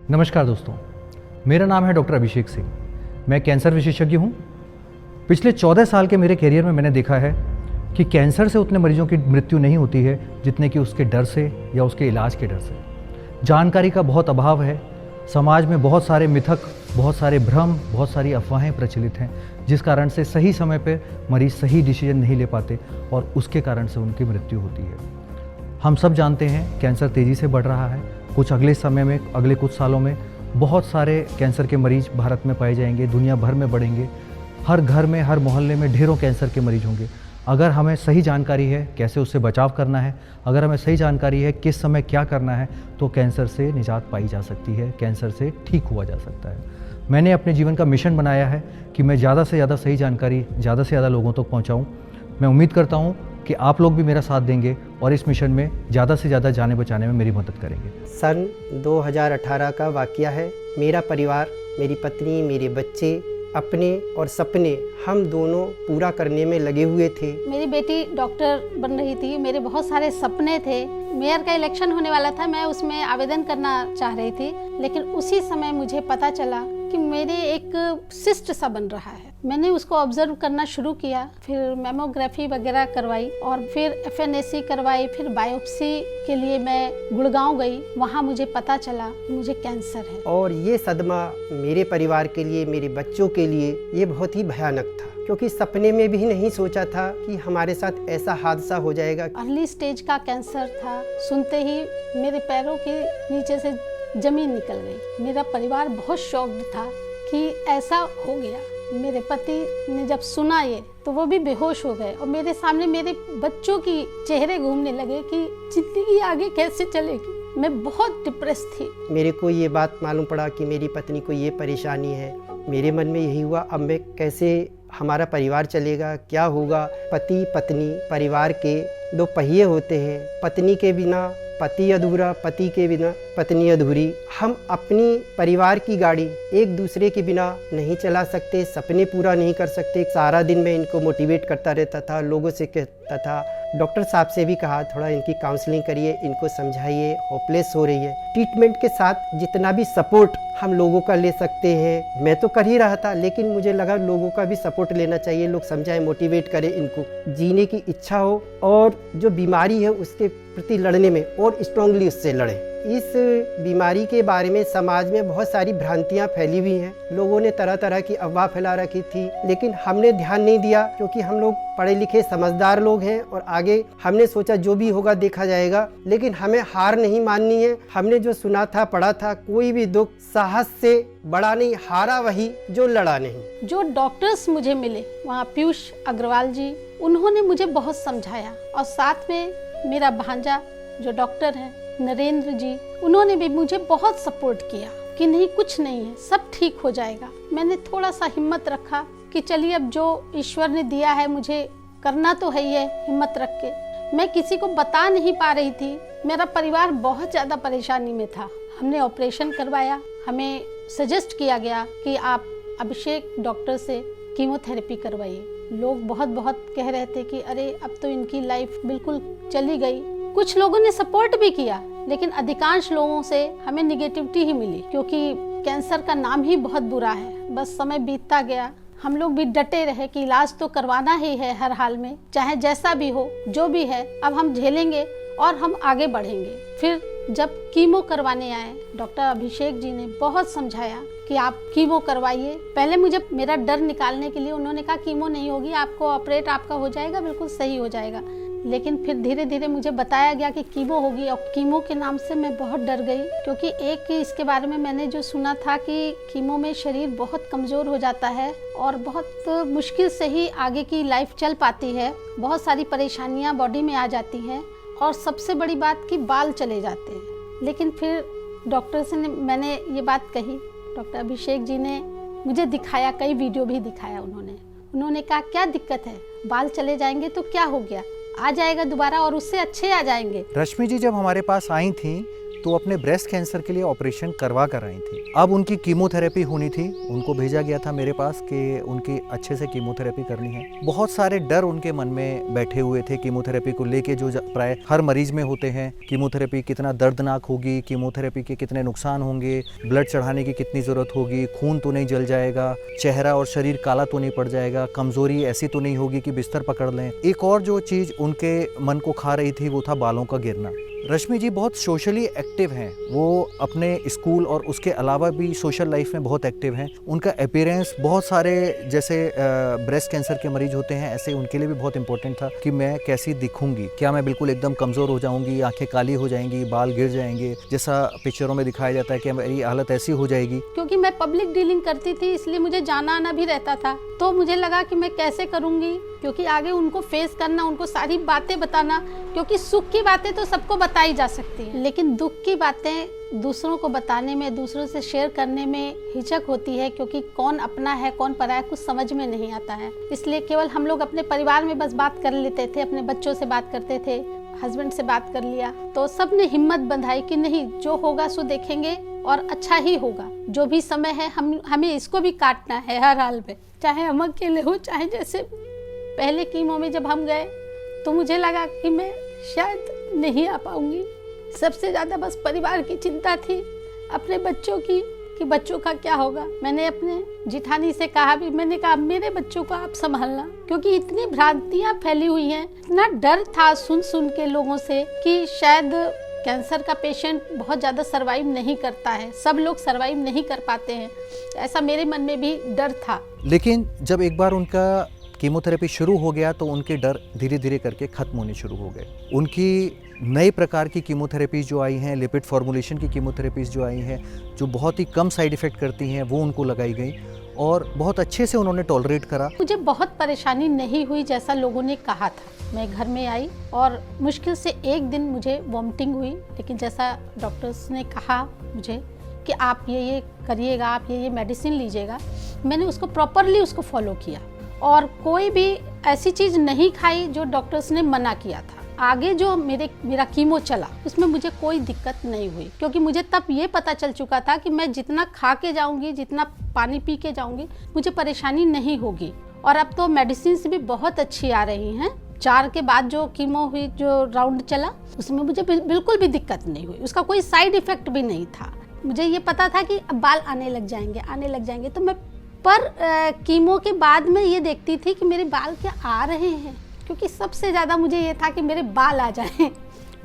नमस्कार दोस्तों, मेरा नाम है डॉक्टर अभिषेक सिंह। मैं कैंसर विशेषज्ञ हूँ। पिछले 14 साल के मेरे करियर में मैंने देखा है कि कैंसर से उतने मरीजों की मृत्यु नहीं होती है जितने कि उसके डर से या उसके इलाज के डर से। जानकारी का बहुत अभाव है। समाज में बहुत सारे मिथक, बहुत सारे भ्रम, बहुत सारी अफवाहें प्रचलित हैं, जिस कारण से सही समय पर मरीज सही डिसीजन नहीं ले पाते और उसके कारण से उनकी मृत्यु होती है। हम सब जानते हैं कैंसर तेज़ी से बढ़ रहा है। कुछ अगले समय में, अगले कुछ सालों में बहुत सारे कैंसर के मरीज भारत में पाए जाएंगे, दुनिया भर में बढ़ेंगे। हर घर में, हर मोहल्ले में ढेरों कैंसर के मरीज होंगे। अगर हमें सही जानकारी है कैसे उससे बचाव करना है, अगर हमें सही जानकारी है किस समय क्या करना है, तो कैंसर से निजात पाई जा सकती है, कैंसर से ठीक हुआ जा सकता है। मैंने अपने जीवन का मिशन बनाया है कि मैं ज़्यादा से ज़्यादा सही जानकारी ज़्यादा से ज़्यादा लोगों तक पहुँचाऊँ। मैं उम्मीद करता हूँ कि आप लोग भी मेरा साथ देंगे और इस मिशन में ज़्यादा से ज़्यादा जाने बचाने में मेरी मदद करेंगे। सन 2018 का वाक़या है। मेरा परिवार, मेरी पत्नी, मेरे बच्चे अपने और सपने हम दोनों पूरा करने में लगे हुए थे। मेरी बेटी डॉक्टर बन रही थी। मेरे बहुत सारे सपने थे। मेयर का इलेक्शन होने वाला था, मैं उसमें आवेदन करना चाह रही थी, लेकिन उसी समय मुझे पता चला कि मेरे एक सिस्ट सा बन रहा है। मैंने उसको ऑब्जर्व करना शुरू किया, फिर मेमोग्राफी वगैरह करवाई और फिर FNAC करवाई, फिर बायोप्सी के लिए मैं गुड़गांव गई। वहाँ मुझे पता चला मुझे कैंसर है। और ये सदमा मेरे परिवार के लिए, मेरे बच्चों के लिए ये बहुत ही भयानक था, क्योंकि सपने में भी नहीं सोचा था कि हमारे साथ ऐसा हादसा हो जाएगा। अर्ली स्टेज का कैंसर था। सुनते ही मेरे पैरों के नीचे से जमीन निकल गई। मेरा परिवार बहुत शॉक्ड था कि ऐसा हो गया। मेरे पति ने जब सुना ये तो वो भी बेहोश हो गए और मेरे सामने मेरे बच्चों की चेहरे घूमने लगे कि जिंदगी आगे कैसे चलेगी। मैं बहुत डिप्रेस थी। मेरे को ये बात मालूम पड़ा कि मेरी पत्नी को ये परेशानी है। मेरे मन में यही हुआ, अब मैं कैसे, हमारा परिवार चलेगा, क्या होगा। पति पत्नी परिवार के दो पहिए होते हैं। पत्नी के बिना पति अधूरा, पति के बिना पत्नी अधूरी। हम अपनी परिवार की गाड़ी एक दूसरे के बिना नहीं चला सकते, सपने पूरा नहीं कर सकते। सारा दिन मैं इनको मोटिवेट करता रहता था, लोगों से कहता था। डॉक्टर साहब से भी कहा थोड़ा इनकी काउंसलिंग करिए, इनको समझाइए, होपलेस हो रही है। ट्रीटमेंट के साथ जितना भी सपोर्ट हम लोगों का ले सकते हैं मैं तो कर ही रहा था, लेकिन मुझे लगा लोगों का भी सपोर्ट लेना चाहिए। लोग समझाएं, मोटिवेट करें, इनको जीने की इच्छा हो और जो बीमारी है उसके प्रति लड़ने में और स्ट्रांगली उससे लड़ें। इस बीमारी के बारे में समाज में बहुत सारी भ्रांतियां फैली हुई हैं। लोगों ने तरह तरह की अफवाह फैला रखी थी, लेकिन हमने ध्यान नहीं दिया, क्योंकि हम लोग पढ़े लिखे समझदार लोग हैं और आगे हमने सोचा जो भी होगा देखा जाएगा। लेकिन हमें हार नहीं माननी है। हमने जो सुना था, पढ़ा था, कोई भी दुख साहस से बड़ा नहीं, हारा वही जो लड़ा नहीं। जो डॉक्टर्स मुझे मिले वहाँ, पीयूष अग्रवाल जी, उन्होंने मुझे बहुत समझाया और साथ में मेरा भांजा जो डॉक्टर है नरेंद्र जी, उन्होंने भी मुझे बहुत सपोर्ट किया कि नहीं, कुछ नहीं है, सब ठीक हो जाएगा। मैंने थोड़ा सा हिम्मत रखा कि चलिए अब जो ईश्वर ने दिया है मुझे करना तो है ही है, हिम्मत रख के। मैं किसी को बता नहीं पा रही थी। मेरा परिवार बहुत ज़्यादा परेशानी में था। हमने ऑपरेशन करवाया। हमें सजेस्ट किया गया कि आप अभिषेक डॉक्टर से कीमोथेरेपी करवाइए। लोग बहुत बहुत कह रहे थे कि अरे अब तो इनकी लाइफ बिल्कुल चली गई। कुछ लोगों ने सपोर्ट भी किया, लेकिन अधिकांश लोगों से हमें निगेटिविटी ही मिली, क्योंकि कैंसर का नाम ही बहुत बुरा है। बस समय बीतता गया, हम लोग भी डटे रहे कि इलाज तो करवाना ही है हर हाल में, चाहे जैसा भी हो, जो भी है अब हम झेलेंगे और हम आगे बढ़ेंगे। फिर जब कीमो करवाने आए, डॉक्टर अभिषेक जी ने बहुत समझाया कि आप कीमो करवाइए। पहले मुझे मेरा डर निकालने के लिए उन्होंने कहा कीमो नहीं होगी, आपको ऑपरेट आपका हो जाएगा, बिल्कुल सही हो जाएगा। लेकिन फिर धीरे धीरे मुझे बताया गया कि कीमो होगी और कीमो के नाम से मैं बहुत डर गई, क्योंकि एक इसके बारे में मैंने जो सुना था कि कीमो में शरीर बहुत कमज़ोर हो जाता है और बहुत मुश्किल से ही आगे की लाइफ चल पाती है। बहुत सारी परेशानियां बॉडी में आ जाती हैं और सबसे बड़ी बात कि बाल चले जाते हैं। लेकिन फिर डॉक्टर से मैंने ये बात कही, डॉक्टर अभिषेक जी ने मुझे दिखाया, कई वीडियो भी दिखाया उन्होंने कहा क्या दिक्कत है, बाल चले जाएंगे तो क्या हो गया, आ जाएगा दोबारा और उससे अच्छे आ जाएंगे। रश्मि जी जब हमारे पास आई थी तो अपने ब्रेस्ट कैंसर के लिए ऑपरेशन करवा कर आई थी। अब उनकी कीमोथेरेपी होनी थी, उनको भेजा गया था मेरे पास कि उनकी अच्छे से कीमोथेरेपी करनी है। बहुत सारे डर उनके मन में बैठे हुए थे कीमोथेरेपी को लेके, जो प्राय हर मरीज में होते हैं। कीमोथेरेपी कितना दर्दनाक होगी, कीमोथेरेपी के कितने नुकसान होंगे, ब्लड चढ़ाने की कितनी ज़रूरत होगी, खून तो नहीं जल जाएगा, चेहरा और शरीर काला तो नहीं पड़ जाएगा, कमज़ोरी ऐसी तो नहीं होगी कि बिस्तर पकड़ लें। एक और जो चीज़ उनके मन को खा रही थी वो था बालों का गिरना। रश्मि जी बहुत सोशली एक्टिव हैं, वो अपने स्कूल और उसके अलावा भी सोशल लाइफ में बहुत एक्टिव हैं। उनका अपीयरेंस बहुत सारे जैसे ब्रेस्ट कैंसर के मरीज होते हैं ऐसे उनके लिए भी बहुत इंपॉर्टेंट था कि मैं कैसी दिखूंगी, क्या मैं बिल्कुल एकदम कमज़ोर हो जाऊंगी, आंखें काली हो जाएंगी, बाल गिर जाएंगे, जैसा पिक्चरों में दिखाया जाता है कि मेरी हालत ऐसी हो जाएगी। क्योंकि मैं पब्लिक डीलिंग करती थी इसलिए मुझे जाना आना भी रहता था, तो मुझे लगा कि मैं कैसे करूंगी, क्योंकि आगे उनको फेस करना, उनको सारी बातें बताना, क्योंकि सुख की बातें तो सबको बताई जा सकती है, लेकिन दुख की बातें दूसरों को बताने में, दूसरों से शेयर करने में हिचक होती है, क्योंकि कौन अपना है कौन पराया कुछ समझ में नहीं आता है। इसलिए केवल हम लोग अपने परिवार में बस बात कर लेते थे, अपने बच्चों से बात करते थे, हस्बैंड से बात कर लिया, तो सबने हिम्मत बंधाई कि नहीं, जो होगा सो देखेंगे और अच्छा ही होगा। जो भी समय है हमें इसको भी काटना है हर हाल में, चाहे हम अकेले हो, चाहे जैसे पहले कीमो में जब हम गए तो मुझे लगा कि मैं शायद नहीं आ पाऊंगी। सबसे ज़्यादा बस परिवार की चिंता थी, अपने बच्चों की, कि बच्चों का क्या होगा। मैंने अपने जिठानी से कहा भी, मैंने कहा मेरे बच्चों को आप संभालना, क्योंकि इतनी भ्रांतियाँ फैली हुई हैं, इतना डर था सुन के लोगों से कि शायद कैंसर का पेशेंट बहुत ज़्यादा सर्वाइव नहीं करता है, सब लोग सर्वाइव नहीं कर पाते हैं, ऐसा मेरे मन में भी डर था। लेकिन जब एक बार उनका कीमोथेरेपी शुरू हो गया तो उनके डर धीरे धीरे करके ख़त्म होने शुरू हो गए। उनकी नए प्रकार की कीमोथेरेपीज़ जो आई हैं, लिपिड फॉर्मुलेशन की कीमोथेरेपीज़ जो आई हैं, जो बहुत ही कम साइड इफ़ेक्ट करती हैं, वो उनको लगाई गई और बहुत अच्छे से उन्होंने टॉलरेट करा। मुझे बहुत परेशानी नहीं हुई जैसा लोगों ने कहा था। मैं घर में आई और मुश्किल से एक दिन मुझे वॉमिटिंग हुई, लेकिन जैसा डॉक्टर्स ने कहा मुझे कि आप ये करिएगा, आप ये मेडिसिन लीजिएगा, मैंने उसको प्रॉपरली उसको फॉलो किया और कोई भी ऐसी चीज़ नहीं खाई जो डॉक्टर्स ने मना किया था। आगे जो मेरा कीमो चला उसमें मुझे कोई दिक्कत नहीं हुई, क्योंकि मुझे तब ये पता चल चुका था कि मैं जितना खा के जाऊंगी, जितना पानी पी के जाऊंगी, मुझे परेशानी नहीं होगी। और अब तो मेडिसिन भी बहुत अच्छी आ रही हैं। 4 के बाद जो कीमो हुई, जो राउंड चला, उसमें मुझे बिल्कुल भी दिक्कत नहीं हुई, उसका कोई साइड इफेक्ट भी नहीं था। मुझे ये पता था कि अब बाल आने लग जाएंगे, तो मैं कीमो के बाद में ये देखती थी कि मेरे बाल क्या आ रहे हैं, क्योंकि सबसे ज़्यादा मुझे ये था कि मेरे बाल आ जाएं।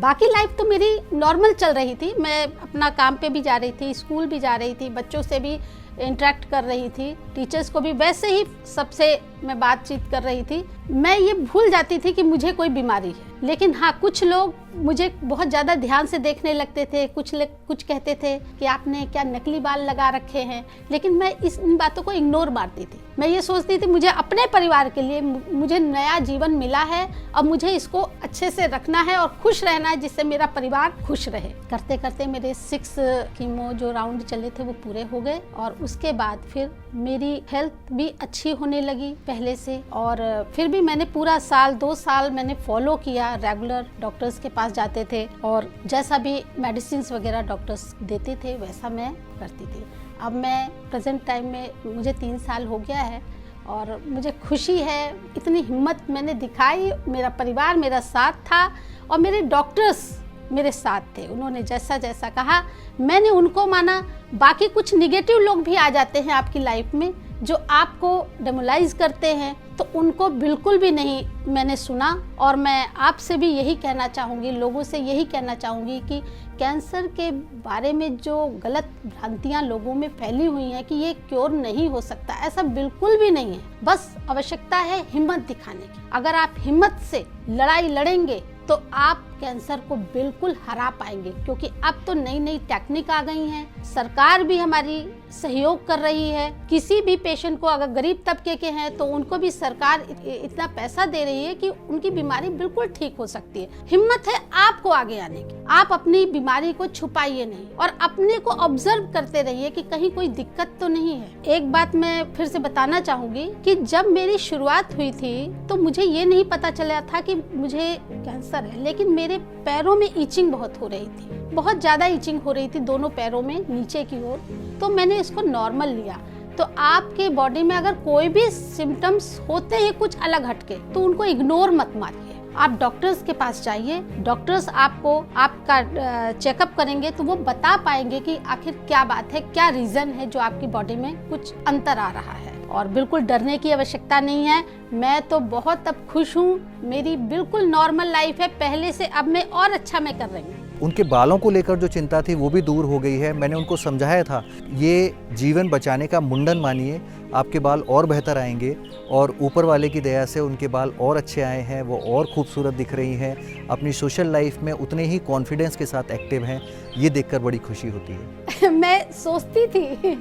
बाकी लाइफ तो मेरी नॉर्मल चल रही थी, मैं अपना काम पे भी जा रही थी, स्कूल भी जा रही थी, बच्चों से भी इंटरेक्ट कर रही थी, टीचर्स को भी वैसे ही सबसे मैं बातचीत कर रही थी। मैं ये भूल जाती थी कि मुझे कोई बीमारी है। लेकिन हाँ, कुछ लोग मुझे बहुत ज़्यादा ध्यान से देखने लगते थे, कुछ कहते थे कि आपने क्या नकली बाल लगा रखे हैं, लेकिन मैं इन बातों को इग्नोर मारती थी। मैं ये सोचती थी मुझे अपने परिवार के लिए मुझे नया जीवन मिला है, अब मुझे इसको अच्छे से रखना है और खुश रहना है, जिससे मेरा परिवार खुश रहे। करते करते मेरे 6 कीमो जो राउंड चले थे वो पूरे हो गए और उसके बाद फिर मेरी हेल्थ भी अच्छी होने लगी पहले से। और फिर भी मैंने पूरा 2 साल मैंने फॉलो किया, रेगुलर डॉक्टर्स के पास जाते थे और जैसा भी मेडिसिन वगैरह डॉक्टर्स देते थे वैसा मैं करती थी। अब मैं प्रेजेंट टाइम में मुझे 3 साल हो गया है और मुझे खुशी है, इतनी हिम्मत मैंने दिखाई, मेरा परिवार मेरा साथ था और मेरे डॉक्टर्स मेरे साथ थे। उन्होंने जैसा जैसा कहा मैंने उनको माना। बाकी कुछ निगेटिव लोग भी आ जाते हैं आपकी लाइफ में जो आपको डेमोलाइज करते हैं, तो उनको बिल्कुल भी नहीं मैंने सुना। और मैं आपसे भी यही कहना चाहूँगी, लोगों से यही कहना चाहूँगी कि कैंसर के बारे में जो गलत भ्रांतियाँ लोगों में फैली हुई हैं कि ये क्योर नहीं हो सकता, ऐसा बिल्कुल भी नहीं है। बस आवश्यकता है हिम्मत दिखाने की। अगर आप हिम्मत से लड़ाई लड़ेंगे तो आप कैंसर को बिल्कुल हरा पाएंगे, क्योंकि अब तो नई नई टेक्निक आ गई हैं। सरकार भी हमारी सहयोग कर रही है। किसी भी पेशेंट को अगर गरीब तबके के हैं तो उनको भी सरकार इतना पैसा दे रही है कि उनकी बीमारी बिल्कुल ठीक हो सकती है। हिम्मत है आपको आगे आने की। आप अपनी बीमारी को छुपाइए नहीं और अपने को ऑब्जर्व करते रहिए कि कहीं कोई दिक्कत तो नहीं है। एक बात मैं फिर से बताना चाहूंगी कि जब मेरी शुरुआत हुई थी तो मुझे ये नहीं पता चला था कि मुझे कैंसर है, लेकिन मेरे मेरे पैरों में ईचिंग बहुत हो रही थी, बहुत ज़्यादा ईचिंग हो रही थी दोनों पैरों में नीचे की ओर। तो मैंने इसको नॉर्मल लिया। तो आपके बॉडी में अगर कोई भी सिम्टम्स होते हैं कुछ अलग हटके, तो उनको इग्नोर मत मारिए, आप डॉक्टर्स के पास जाइए। डॉक्टर्स आपको आपका चेकअप करेंगे तो वो बता पाएंगे कि आखिर क्या बात है, क्या रीज़न है जो आपकी बॉडी में कुछ अंतर आ रहा है। और बिल्कुल डरने की आवश्यकता नहीं है। मैं तो बहुत अब खुश हूँ, मेरी बिल्कुल नॉर्मल लाइफ है पहले से, अब मैं और अच्छा मैं कर रही हूँ। उनके बालों को लेकर जो चिंता थी वो भी दूर हो गई है। मैंने उनको समझाया था, ये जीवन बचाने का मुंडन मानिए, आपके बाल और बेहतर आएंगे। और ऊपर वाले की दया से उनके बाल और अच्छे आए हैं, वो और खूबसूरत दिख रही हैं, अपनी सोशल लाइफ में उतने ही कॉन्फिडेंस के साथ एक्टिव हैं। ये देखकर बड़ी खुशी होती है। मैं सोचती थी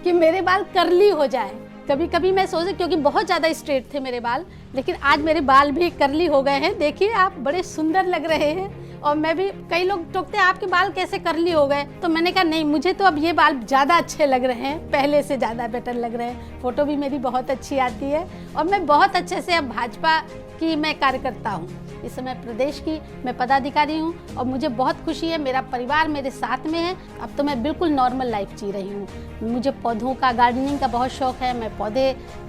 कि मेरे बाल कर्ली हो जाए, कभी कभी मैं सोची, क्योंकि बहुत ज़्यादा स्ट्रेट थे मेरे बाल, लेकिन आज मेरे बाल भी कर्ली हो गए हैं। देखिए आप बड़े सुंदर लग रहे हैं। और मैं भी, कई लोग टोकते हैं आपके बाल कैसे कर्ली हो गए, तो मैंने कहा नहीं, मुझे तो अब ये बाल ज़्यादा अच्छे लग रहे हैं, पहले से ज़्यादा बेटर लग रहे हैं। फ़ोटो भी मेरी बहुत अच्छी आती है और मैं बहुत अच्छे से अब भाजपा की मैं कार्यकर्ता हूँ। इस समय प्रदेश की मैं पदाधिकारी हूँ और मुझे बहुत खुशी है, मेरा परिवार मेरे साथ में है। अब तो मैं बिल्कुल नॉर्मल लाइफ जी रही हूँ। मुझे पौधों का, गार्डनिंग का बहुत शौक है। मैं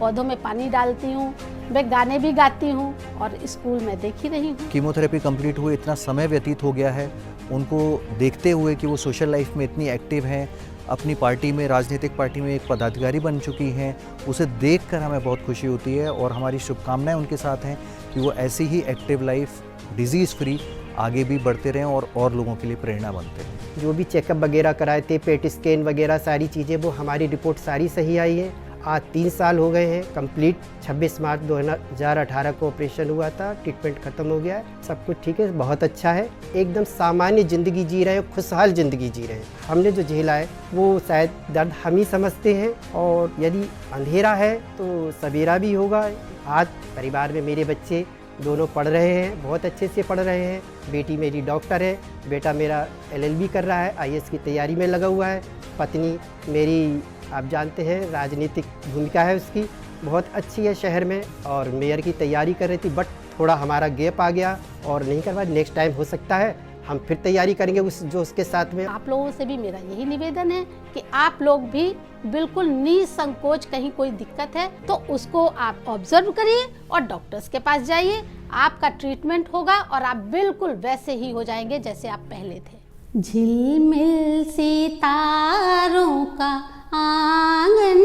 पौधों में पानी डालती हूँ, मैं गाने भी गाती हूँ और स्कूल में देख ही रही हूँ। कीमोथेरेपी कंप्लीट हुए इतना समय व्यतीत हो गया है, उनको देखते हुए कि वो सोशल लाइफ में इतनी एक्टिव हैं, अपनी पार्टी में, राजनीतिक पार्टी में एक पदाधिकारी बन चुकी हैं, उसे देखकर हमें बहुत खुशी होती है। और हमारी शुभकामनाएं उनके साथ हैं कि वो ऐसी ही एक्टिव लाइफ, डिजीज़ फ्री आगे भी बढ़ते रहें और लोगों के लिए प्रेरणा बनते रहें। जो भी चेकअप वगैरह कराए थे, पेट स्कैन वगैरह सारी चीज़ें, वो हमारी रिपोर्ट सारी सही आई है। आज 3 साल हो गए हैं कंप्लीट। 26 मार्च 2018 को ऑपरेशन हुआ था, ट्रीटमेंट ख़त्म हो गया है, सब कुछ ठीक है, बहुत अच्छा है। एकदम सामान्य ज़िंदगी जी रहे हैं, खुशहाल ज़िंदगी जी रहे हैं। हमने जो झेला है वो शायद दर्द हम ही समझते हैं, और यदि अंधेरा है तो सवेरा भी होगा। आज परिवार में मेरे बच्चे दोनों पढ़ रहे हैं, बहुत अच्छे से पढ़ रहे हैं। बेटी मेरी डॉक्टर है, बेटा मेरा LLB कर रहा है, IAS की तैयारी में लगा हुआ है। पत्नी मेरी, आप जानते हैं, राजनीतिक भूमिका है उसकी, बहुत अच्छी है शहर में, और मेयर की तैयारी कर रही थी, बट थोड़ा हमारा गैप आ गया और नहीं करवा। नेक्स्ट टाइम हो सकता है हम फिर तैयारी करेंगे उसके साथ में। आप लोगों से भी मेरा यही निवेदन है कि आप लोग भी बिल्कुल निसंकोच, कहीं कोई दिक्कत है तो उसको आप ऑब्जर्व करिए और डॉक्टर्स के पास जाइए, आपका ट्रीटमेंट होगा और आप बिल्कुल वैसे ही हो जाएंगे जैसे आप पहले थे। झिलमिल सितारों का आंगन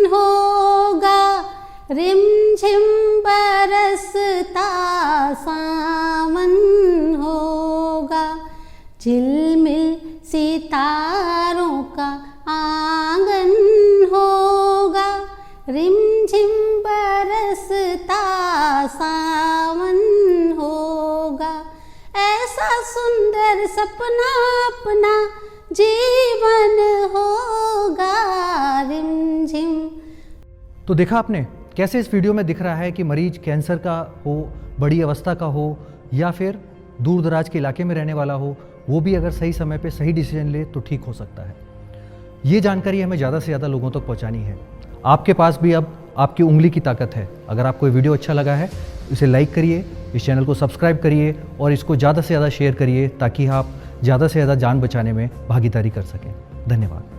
होगा, रिमझिम बरसता सावन होगा। झिलमिल सितारों का आंगन होगा, रिमझिम बरसता सावन होगा। ऐसा सुंदर सपना अपना जीवन होगा, रिमझिम। तो देखा आपने कैसे इस वीडियो में दिख रहा है कि मरीज कैंसर का हो, बड़ी अवस्था का हो, या फिर दूर दराज के इलाके में रहने वाला हो, वो भी अगर सही समय पे सही डिसीजन ले तो ठीक हो सकता है। ये जानकारी हमें ज़्यादा से ज़्यादा लोगों तक पहुंचानी है। आपके पास भी अब आपकी उंगली की ताकत है। अगर आपको ये वीडियो अच्छा लगा है, इसे लाइक करिए, इस चैनल को सब्सक्राइब करिए और इसको ज़्यादा से ज़्यादा शेयर करिए, ताकि आप ज़्यादा से ज़्यादा जान बचाने में भागीदारी कर सकें। धन्यवाद।